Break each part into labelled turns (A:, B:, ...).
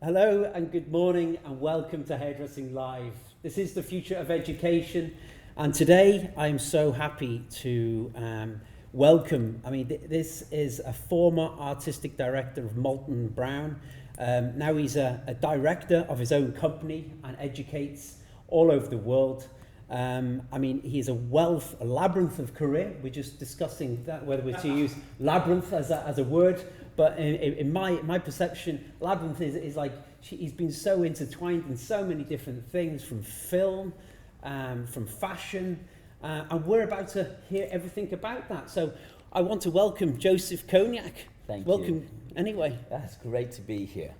A: Hello and good morning and welcome to Hairdressing Live. This is the future of education, and today I'm so happy to welcome, this is a former artistic director of Molton Brown. Now he's a director of his own company and educates all over the world. He's a labyrinth of career. We're just discussing that, whether we're to use labyrinth as a word. But in my perception, labyrinth is like he's been so intertwined in so many different things, from film, from fashion, and we're about to hear everything about that. So I want to welcome Joseph Koniak.
B: Thank you.
A: Welcome anyway.
B: That's great to be here.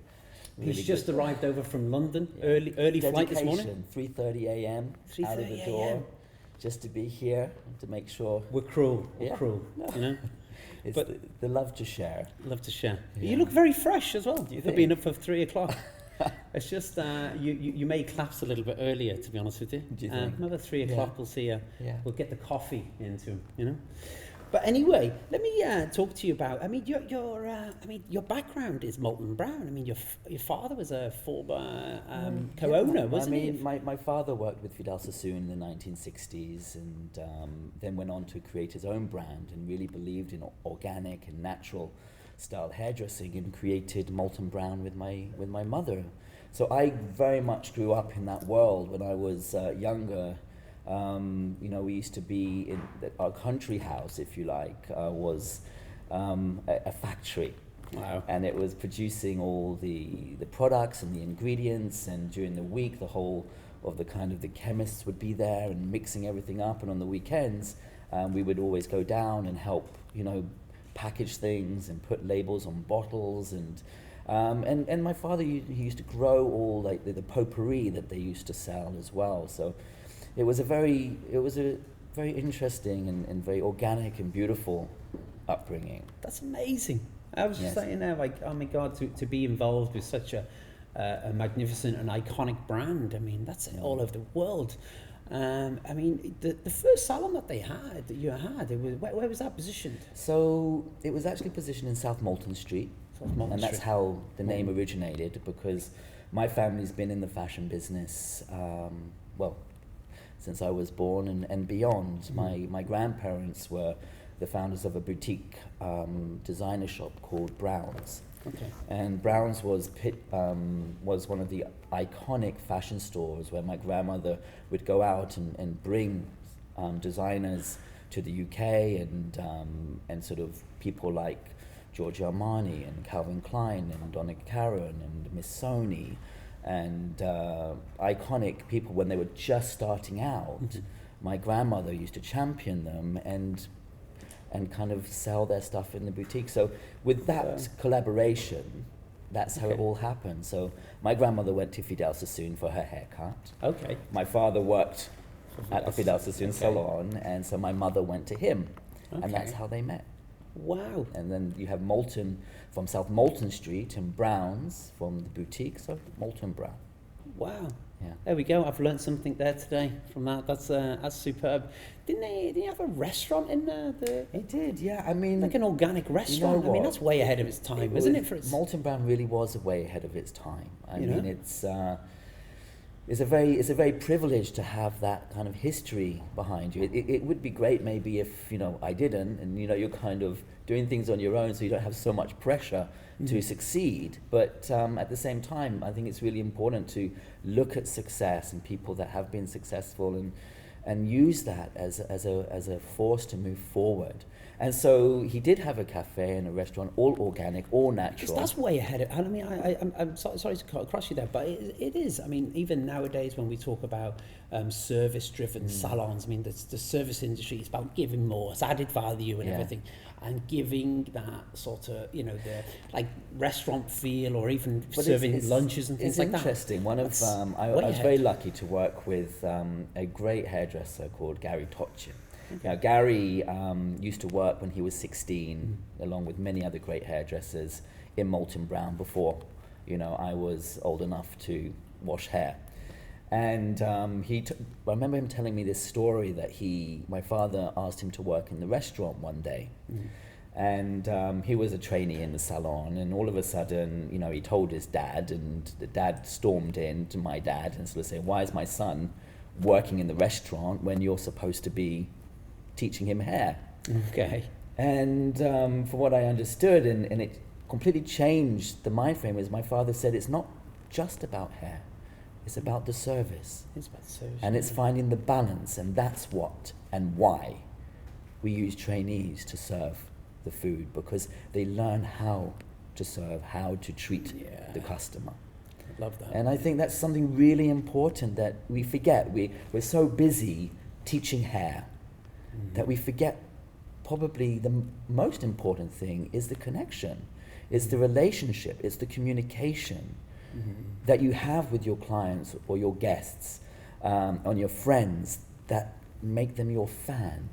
A: Really He's just arrived over from London, early flight this morning.
B: 3:30 a.m. out of the door, just to be here and to make sure.
A: We're cruel, no. You know.
B: It's the love to share.
A: Love to share.
B: Yeah.
A: You look very fresh as well. You've
B: think?
A: been up for 3 o'clock. It's just you may collapse a little bit earlier, to be honest with you.
B: Do you think?
A: Another 3 o'clock, we'll see you.
B: Yeah.
A: We'll get the coffee into, you know. But anyway, let me talk to you about. Your background is Molton Brown. Your father was a former co-owner, wasn't he?
B: My father worked with Vidal Sassoon in the 1960s, and then went on to create his own brand, and really believed in organic and natural style hairdressing, and created Molton Brown with my mother. So I very much grew up in that world. When I was younger. We used to be in our country house, if you like, was a factory.
A: Wow.
B: And it was producing all the products and the ingredients, and during the week the whole of the chemists would be there and mixing everything up, and on the weekends we would always go down and help package things and put labels on bottles, and my father, he used to grow all the potpourri that they used to sell as well. So it was a very interesting and very organic and beautiful upbringing.
A: That's amazing. I was just saying now, oh my God, to be involved with such a magnificent and iconic brand. That's all over the world. The first salon that you had, where was that positioned?
B: So it was actually positioned in South Molton Street. And that's how the name originated, because my family's been in the fashion business, since I was born and beyond. Mm-hmm. My grandparents were the founders of a boutique designer shop called Brown's.
A: Okay.
B: And Brown's was one of the iconic fashion stores where my grandmother would go out and bring designers to the UK, and sort of people like Giorgio Armani and Calvin Klein and Donna Karan and Miss Sony, and iconic people when they were just starting out. Mm-hmm. My grandmother used to champion them and kind of sell their stuff in the boutique. So with that collaboration, that's how it all happened. So my grandmother went to Vidal Sassoon for her haircut.
A: Okay.
B: My father worked at the Vidal Sassoon salon, and so my mother went to him, and that's how they met.
A: Wow.
B: And then you have Molton from South Molton Street, and Brown's from the boutique, so Molton Brown.
A: Wow.
B: Yeah.
A: There we go. I've learned something there today from that. That's superb. Didn't they have a restaurant in there?
B: It did, yeah.
A: Like an organic restaurant.
B: You know
A: that's way ahead of its time, isn't it?
B: Molton Brown really was way ahead of its time. It's a very privilege to have that kind of history behind you. It would be great maybe if I didn't, and you're kind of doing things on your own, so you don't have so much pressure to succeed. But at the same time, I think it's really important to look at success and people that have been successful, and use that as a force to move forward. And so he did have a cafe and a restaurant, all organic, all natural.
A: That's way ahead of. I'm sorry to cut across you there, but it is. Even nowadays when we talk about service-driven salons, the service industry is about giving more, it's added value and everything, and giving that sort of the restaurant feel, or even serving lunches and things like that.
B: It's interesting. I was very lucky to work with a great hairdresser called Gary Tochin. Okay. Now, Gary used to work when he was 16, along with many other great hairdressers in Molton Brown before, I was old enough to wash hair. And I remember him telling me this story that my father asked him to work in the restaurant one day. And he was a trainee in the salon, and all of a sudden, you know, he told his dad, and the dad stormed in to my dad and sort of said, why is my son working in the restaurant when you're supposed to be teaching him hair?
A: Okay.
B: And for what I understood, and it completely changed the mind frame, is my father said, it's not just about hair, it's about the service.
A: It's about service.
B: And it's finding the balance, and that's what and why we use trainees to serve the food, because they learn how to serve, how to treat the customer.
A: I love that.
B: And I think that's something really important that we forget. We're so busy teaching hair that we forget probably the most important thing is the connection, is the relationship, it's the communication that you have with your clients or your guests, or your friends, that make them your fan.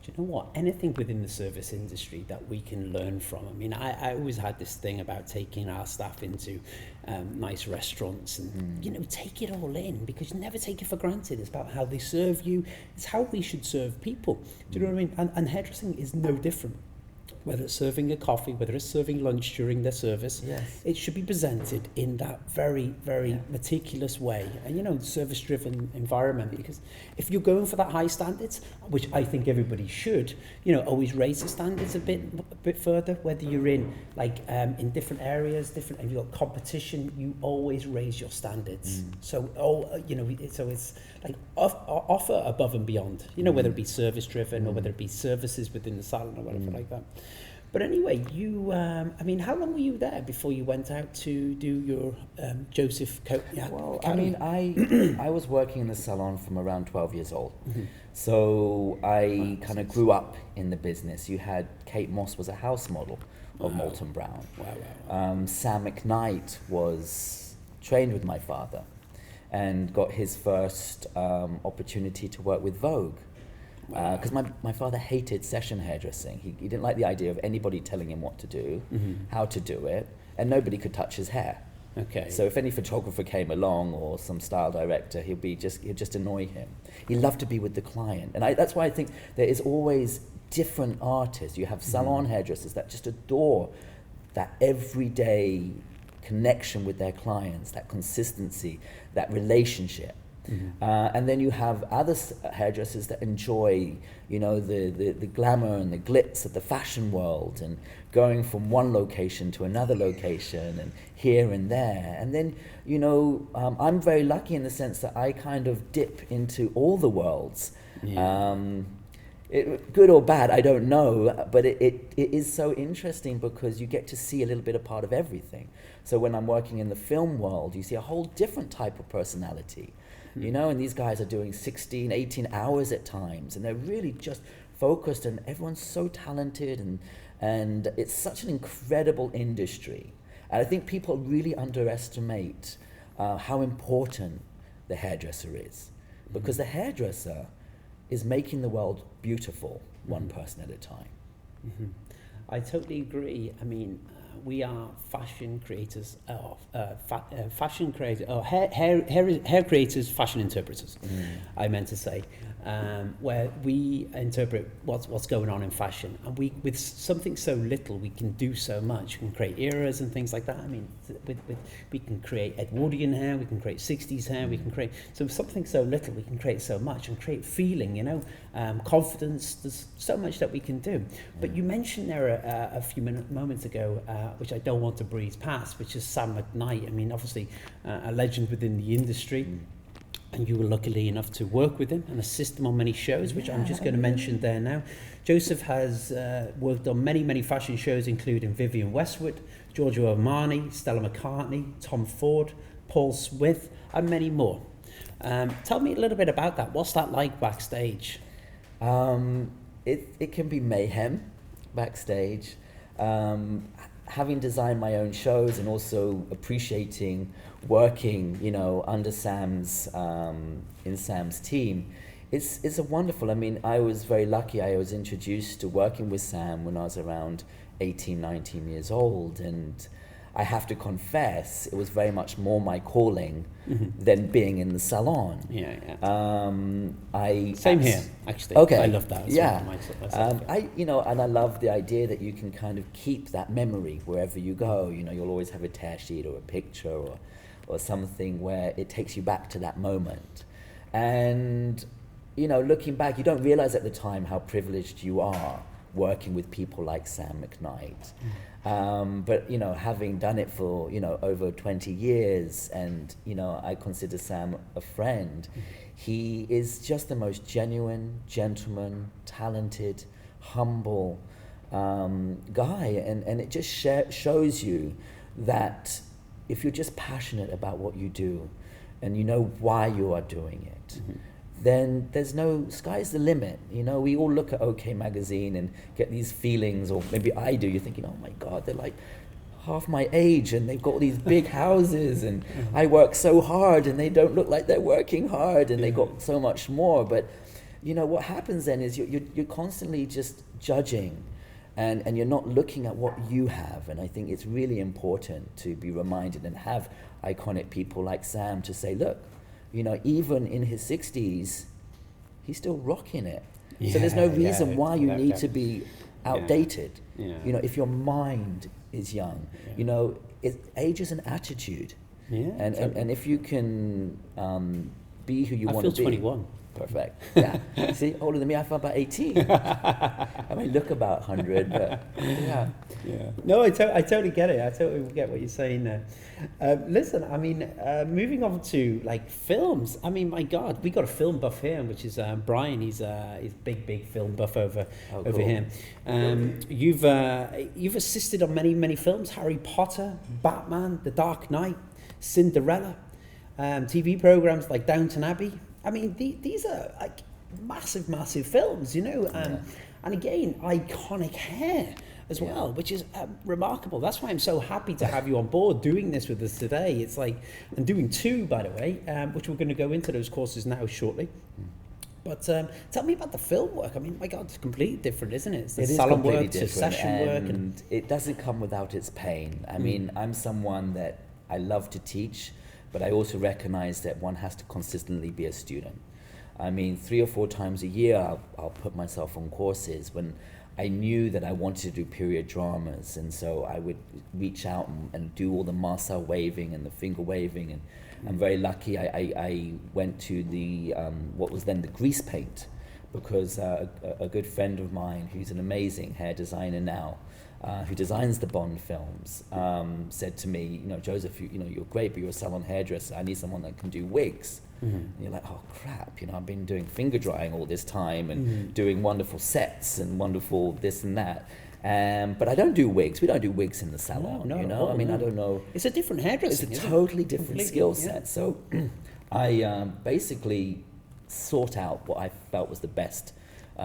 A: Do you know what? Anything within the service industry that we can learn from. I mean, I always had this thing about taking our staff into nice restaurants and, you know, take it all in, because you never take it for granted. It's about how they serve you. It's how we should serve people. Do you know what I mean? And hairdressing is no different. Whether it's serving a coffee, whether it's serving lunch during their service, it should be presented in that very, very meticulous way. And, you know, service-driven environment, because if you're going for that high standards, which I think everybody should, you know, always raise the standards a bit further, whether you're in, like, in different areas, if you've got competition, you always raise your standards. So, you know, so it's like offer above and beyond, you know, whether it be service-driven or whether it be services within the salon or whatever like that. But anyway, you, I mean, how long were you there before you went out to do your Joseph Koniak?
B: Well, I mean, I was working in the salon from around 12 years old. So I kind of grew up in the business. You had Kate Moss was a house model of Molton Brown. Sam McKnight was trained with my father and got his first opportunity to work with Vogue. Because my father hated session hairdressing. He didn't like the idea of anybody telling him what to do, how to do it, and nobody could touch his hair.
A: Okay.
B: So if any photographer came along or some style director, he'd just annoy him. He loved to be with the client, and that's why I think there is always different artists. You have salon hairdressers that just adore that everyday connection with their clients, that consistency, that relationship. And then you have other hairdressers that enjoy, you know, the glamour and the glitz of the fashion world, and going from one location to another location and here and there. And then, you know, I'm very lucky in the sense that I kind of dip into all the worlds. Good or bad, I don't know, but it is so interesting because you get to see a little bit of part of everything. So when I'm working in the film world, you see a whole different type of personality. You know, and these guys are doing 16, 18 hours at times, and they're really just focused, and everyone's so talented, and it's such an incredible industry. And I think people really underestimate how important the hairdresser is, because the hairdresser is making the world beautiful, one person at a time.
A: I totally agree. I mean, we are fashion creators, fashion creators, hair creators, fashion interpreters. I meant to say, where we interpret what's going on in fashion, and we, with something so little, we can do so much. We can create eras and things like that. I mean, we can create Edwardian hair, we can create 60s hair, we can create, so something so little, we can create so much and create feeling, you know, confidence. There's so much that we can do. But you mentioned there a few moments ago, which I don't want to breeze past, which is Sam McKnight. I mean, obviously a legend within the industry. And you were lucky enough to work with him and assist him on many shows, which I'm just going to mention there now. Joseph has worked on many fashion shows, including Vivienne Westwood, Giorgio Armani, Stella McCartney, Tom Ford, Paul Smith, and many more. Tell me a little bit about that. What's that like backstage?
B: It can be mayhem backstage. Having designed my own shows and also appreciating working, you know, under Sam's in Sam's team, it's a wonderful. I mean, I was very lucky. I was introduced to working with Sam when I was around 18, 19 years old, and I have to confess, it was very much more my calling than being in the salon.
A: Same here, actually.
B: Okay.
A: I love that as well. Myself.
B: And I love the idea that you can kind of keep that memory wherever you go. You know, you'll always have a tear sheet or a picture or something where it takes you back to that moment. And, you know, looking back, you don't realize at the time how privileged you are working with people like Sam McKnight. But, you know, having done it for, you know, over 20 years, and, you know, I consider Sam a friend, he is just the most genuine, gentleman, talented, humble guy. And it just shows you that if you're just passionate about what you do and you know why you are doing it, then there's no, sky's the limit. You know, we all look at OK Magazine and get these feelings, or maybe I do, you're thinking, oh my God, they're like half my age and they've got all these big houses and I work so hard and they don't look like they're working hard and they got so much more. But, you know, what happens then is you're constantly just judging and you're not looking at what you have. And I think it's really important to be reminded and have iconic people like Sam to say, look, you know, even in his 60s, he's still rocking it. So there's no reason why you need to be outdated. You know, if your mind is young, you know, age is an attitude. And if you can be who you want to be.
A: I feel 21.
B: Perfect. Yeah. See, older than me, I feel about 18. I may look about 100, but yeah.
A: No, I totally get it. I totally get what you're saying there. Listen, I mean, moving on to like films. I mean, my God, we got a film buff here, which is Brian. He's big film buff over here. You've assisted on many films: Harry Potter, Batman, The Dark Knight, Cinderella, TV programs like Downton Abbey. I mean, these are like massive films, you know, and again, iconic hair as well, which is remarkable. That's why I'm so happy to have you on board doing this with us today. It's like, and doing two, by the way, which we're going to go into those courses now shortly. But tell me about the film work. I mean, my God, it's completely different, isn't it? It's the salon work to session work.
B: And it doesn't come without its pain. I mean, I'm someone that I love to teach, but I also recognize that one has to consistently be a student. I mean, 3 or 4 times a year, I'll put myself on courses when I knew that I wanted to do period dramas. And so I would reach out and do all the Marcel waving and the finger waving. And I'm very lucky I went to the, what was then the grease paint, because a good friend of mine who's an amazing hair designer now, who designs the Bond films, said to me, you know, Joseph, you're great, but you're a salon hairdresser. I need someone that can do wigs. And you're like, oh crap, you know, I've been doing finger drying all this time and doing wonderful sets and wonderful this and that. But I don't do wigs. We don't do wigs in the salon, you know? I mean, I don't know.
A: It's a different hairdressing.
B: It's a totally different skill set. So I basically sought out what I felt was the best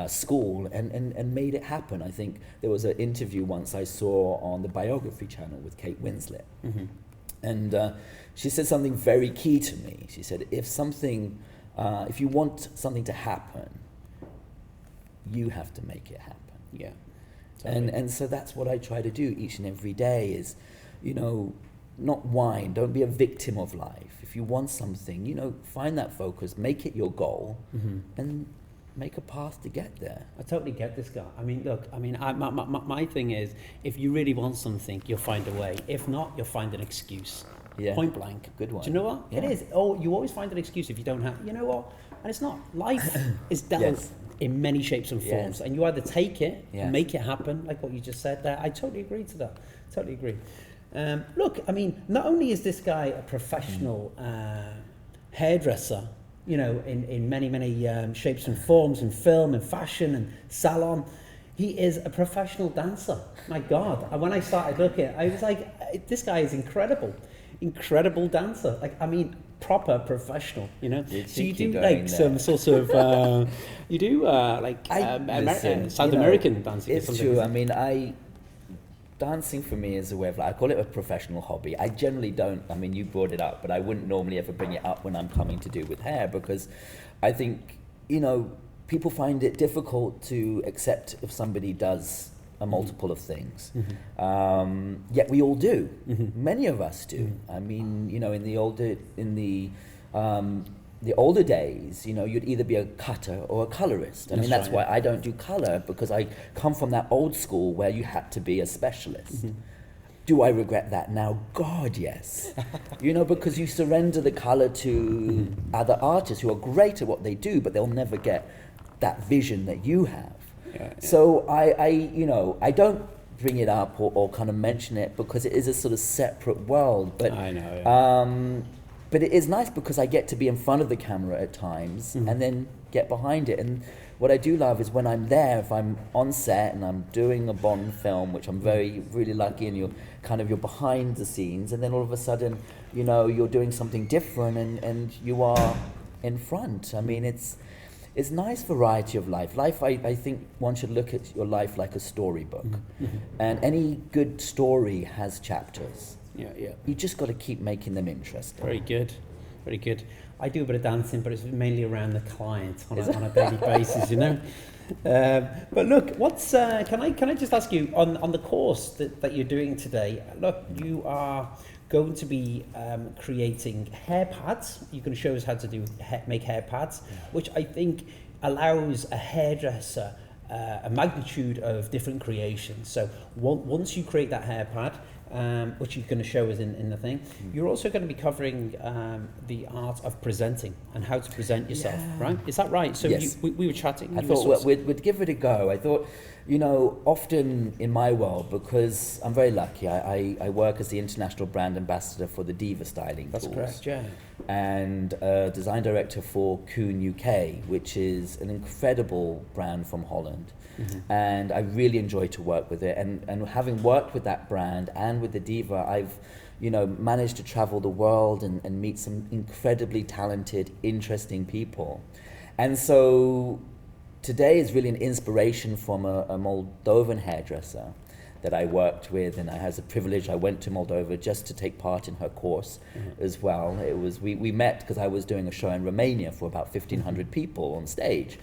B: school and made it happen. I think there was an interview once I saw on the Biography channel with Kate Winslet. And she said something very key to me. She said, if you want something to happen, you have to make it happen.
A: Yeah. Totally.
B: And so that's what I try to do each and every day is, you know, not whine, don't be a victim of life. If you want something, you know, find that focus, make it your goal, and make a path to get there.
A: I totally get this guy. I mean, look, I mean, my thing is, if you really want something, you'll find a way. If not, you'll find an excuse.
B: Yeah.
A: Point blank.
B: Good one.
A: Do you know what?
B: Yeah.
A: It is. Oh, you always find an excuse if you don't have, you know what? And it's not. Life is dealt in many shapes and forms. And you either take it and make it happen, like what you just said there. I totally agree to that. Totally agree. Look, I mean, not only is this guy a professional hairdresser, you know, in many shapes and forms, in film and fashion and salon, he is a professional dancer. My God. And when I started looking, I was like, this guy is incredible dancer. Like, I mean, proper professional, you know. So you do like some sort of, South American dancing.
B: It's true. I mean, dancing for me is a way of life. I call it a professional hobby. I generally don't, I mean, you brought it up, but I wouldn't normally ever bring it up when I'm coming to do with hair, because I think, you know, people find it difficult to accept if somebody does a multiple of things. Yet we all do. Many of us do. I mean, you know, in the older days, you know, you'd either be a cutter or a colorist. I mean, that's why I don't do color, because I come from that old school where you had to be a specialist. Do I regret that now? God, yes. You know, because you surrender the color to other artists who are great at what they do, but they'll never get that vision that you have. So I don't bring it up or kind of mention it, because it is a sort of separate world. But I know. But it is nice because I get to be in front of the camera at times and then get behind it. And what I do love is when I'm there, if I'm on set and I'm doing a Bond film, which I'm really lucky, and you're behind the scenes, and then all of a sudden, you know, you're doing something different and you are in front. I mean, it's nice variety of life. I think one should look at your life like a storybook. And any good story has chapters. You just got to keep making them interesting.
A: Very good. I do a bit of dancing, but it's mainly around the client on a daily basis, you know. But look, what's can I just ask you on the course that you're doing today? Look, you are going to be creating hair pads. You're going to show us how to make hair pads, which I think allows a hairdresser a magnitude of different creations. So once you create that hair pad, which you're going to show us in the thing, you're also going to be covering the art of presenting and how to present yourself, right? Is that right? So
B: yes.
A: we were chatting.
B: I thought we'd give it a go. I thought, you know, often in my world, because I'm very lucky, I work as the international brand ambassador for the Diva styling
A: That's
B: tools.
A: correct, yeah.
B: And design director for Koen UK, which is an incredible brand from Holland. And I really enjoy to work with it. And having worked with that brand and with the Diva, I've, you know, managed to travel the world and meet some incredibly talented, interesting people. And so today is really an inspiration from a Moldovan hairdresser that I worked with, and I had the privilege. I went to Moldova just to take part in her course as well. It was we met because I was doing a show in Romania for about 1,500 people on stage.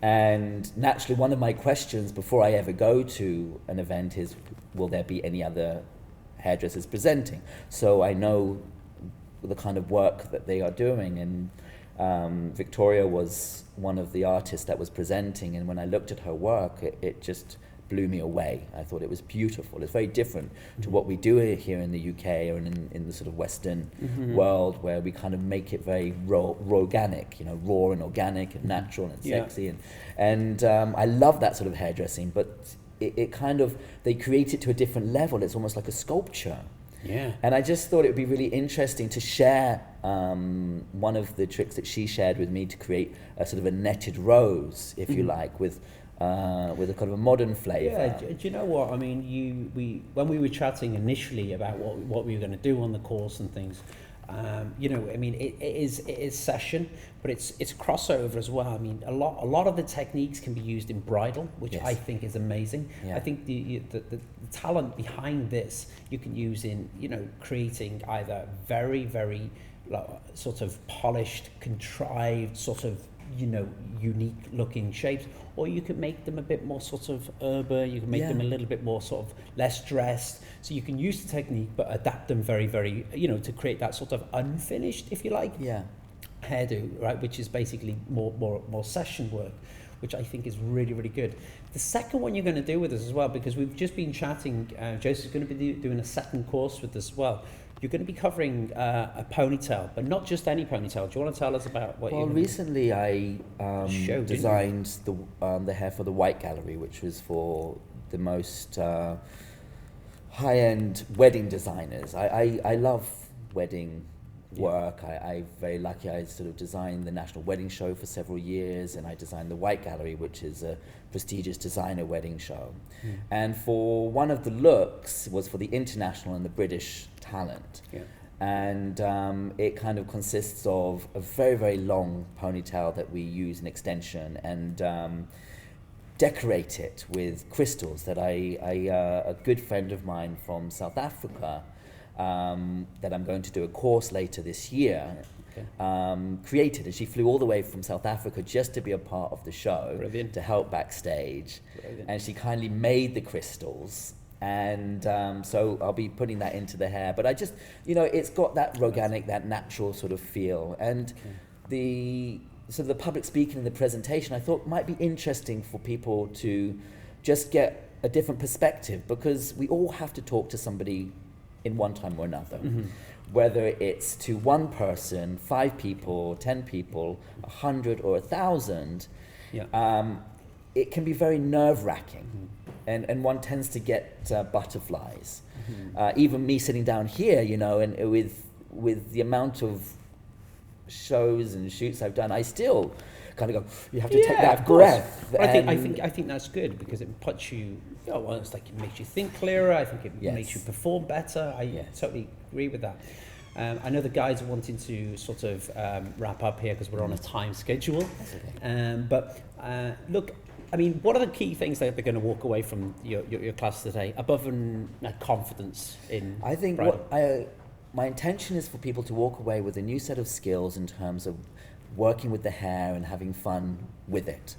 B: And naturally, one of my questions before I ever go to an event is, will there be any other hairdressers presenting? So I know the kind of work that they are doing. And Victoria was one of the artists that was presenting. And when I looked at her work, it just blew me away. I thought it was beautiful. It's very different to what we do here in the UK or in the sort of Western world, where we kind of make it very organic, you know, raw and organic and natural and sexy. And I love that sort of hairdressing, but it kind of, they create it to a different level. It's almost like a sculpture.
A: Yeah.
B: And I just thought it would be really interesting to share one of the tricks that she shared with me to create a sort of a netted rose, if you like, with a kind of a modern flavour.
A: Yeah, do you know what? I mean, when we were chatting initially about what we were going to do on the course and things, you know, I mean, it is session, but it's crossover as well. I mean, a lot of the techniques can be used in bridal, which I think is amazing. I think the talent behind this you can use in, you know, creating either very, very sort of polished, contrived, sort of, you know, unique looking shapes, or you can make them a bit more sort of urban. You can make them a little bit more sort of less dressed. So you can use the technique but adapt them very, very, you know, to create that sort of unfinished, if you like, hairdo, right, which is basically more session work, which I think is really, really good. The second one you're going to do with us as well, because we've just been chatting, Joseph's going to be doing a second course with us as well. You're going to be covering a ponytail, but not just any ponytail. Do you want to tell us about what you're going to do?
B: Recently I designed the hair for the White Gallery, which was for the most high-end wedding designers. I love wedding work. I'm very lucky. I sort of designed the National Wedding Show for several years, and I designed the White Gallery, which is a prestigious designer wedding show. And for one of the looks was for the international and the British talent. And it kind of consists of a very, very long ponytail that we use in extension and decorate it with crystals that a good friend of mine from South Africa that I'm going to do a course later this year. created. And she flew all the way from South Africa just to be a part of the show.
A: Brilliant.
B: To help backstage.
A: Brilliant.
B: And she kindly made the crystals. And so I'll be putting that into the hair. But I just, it's got that organic, that natural sort of feel. And the public speaking and the presentation, I thought might be interesting for people to just get a different perspective, because we all have to talk to somebody in one time or another. Whether it's to one person, 5 people, 10 people, 100 or 1,000, it can be very nerve-wracking. And one tends to get butterflies. Even me sitting down here, and with the amount of shows and shoots I've done, I still kind of go, you have to take that breath.
A: I think that's good, because it puts you, it's like it makes you think clearer. I think it makes you perform better. I totally agree with that. I know the guys are wanting to sort of wrap up here because we're on a time schedule. But look, I mean, what are the key things that they're going to walk away from your class today, above and confidence in? I think
B: my intention is for people to walk away with a new set of skills in terms of working with the hair and having fun with it.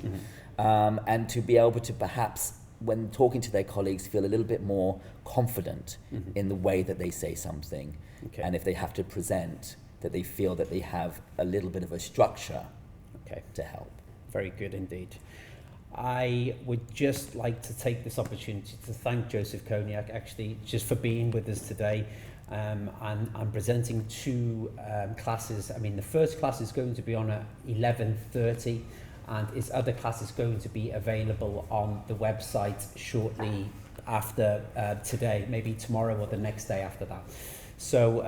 B: And to be able to perhaps, when talking to their colleagues, feel a little bit more confident in the way that they say something. And if they have to present, that they feel that they have a little bit of a structure to help.
A: Very good indeed. I would just like to take this opportunity to thank Joseph Koniak, actually, just for being with us today. And I'm presenting 2 classes. I mean, the first class is going to be on at 11:30, and his other class is going to be available on the website shortly after today, maybe tomorrow or the next day after that. So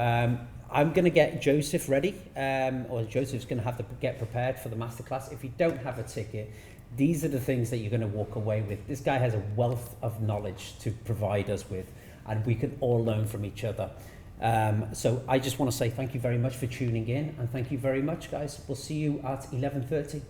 A: I'm going to get Joseph ready, or Joseph's going to have to get prepared for the masterclass. If you don't have a ticket, these are the things that you're going to walk away with. This guy has a wealth of knowledge to provide us with, and we can all learn from each other. So I just want to say thank you very much for tuning in, and thank you very much, guys. We'll see you at 11:30.